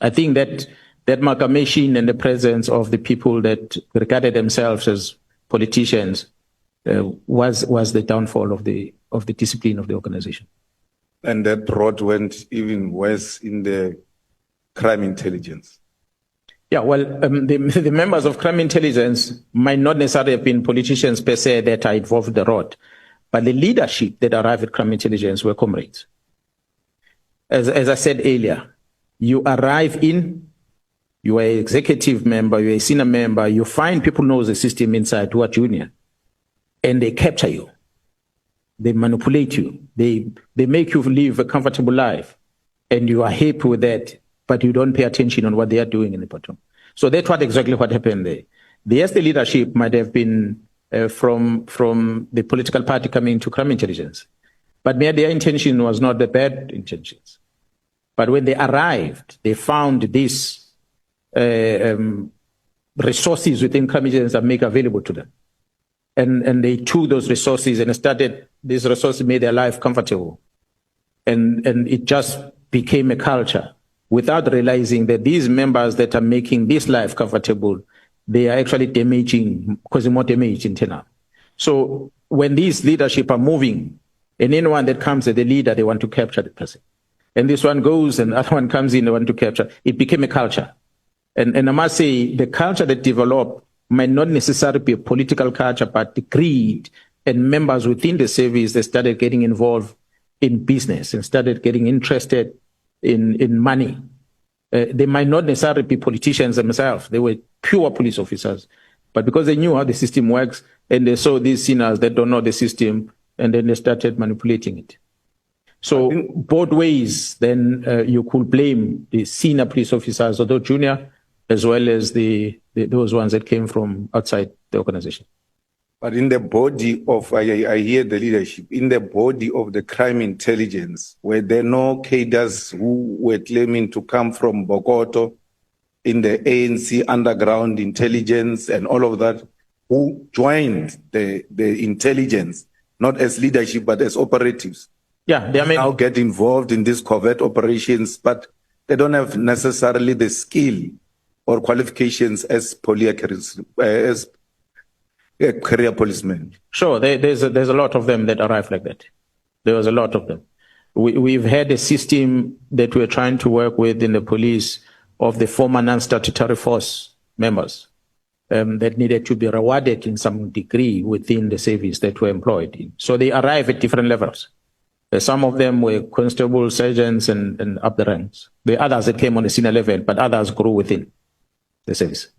I think that amalgamation and the presence of the people that regarded themselves as politicians was the downfall of the discipline of the organization. And that road went even worse in the crime intelligence. Yeah, well, the members of crime intelligence might not necessarily have been politicians per se that are involved in the road, but the leadership that arrived at crime intelligence were comrades. As I said earlier, you arrive in, you are an executive member, you're a senior member, you find people know the system inside who are junior, and they capture you. They manipulate you. They make you live a comfortable life, and you are happy with that, but you don't pay attention on what they are doing in the bottom. So that's exactly what happened there. Yes, the leadership might have been from the political party coming to crime intelligence, but their intention was not the bad intentions. But when they arrived, they found these resources within crime intelligence that make available to them. And they took those resources and these resources made their life comfortable. And it just became a culture without realizing that these members that are making this life comfortable, they are actually causing more damage internal. So when these leadership are moving, and anyone that comes as the leader, they want to capture the person. And this one goes and the other one comes in, they want to capture. It became a culture. And I must say, the culture that developed might not necessarily be a political culture, but the greed and members within the service that started getting involved in business and started getting interested in money. They might not necessarily be politicians themselves. They were pure police officers. But because they knew how the system works and they saw these sinners that don't know the system, and then they started manipulating it. So both ways, then you could blame the senior police officers, although junior, as well as those ones that came from outside the organization. But in the body of, I hear the leadership, in the body of the crime intelligence, were there no cadres who were claiming to come from Bokoto, in the ANC underground intelligence and all of that, who joined the intelligence, not as leadership, but as operatives? Yeah, they now get involved in these covert operations, but they don't have necessarily the skill or qualifications as career policemen. Sure, there's a lot of them that arrive like that. There was a lot of them. We've had a system that we're trying to work with in the police of the former non-statutory force members that needed to be rewarded in some degree within the service that were employed in. So they arrive at different levels. Some of them were constables, sergeants, and up the ranks. The others that came on the senior level, but others grew within the service.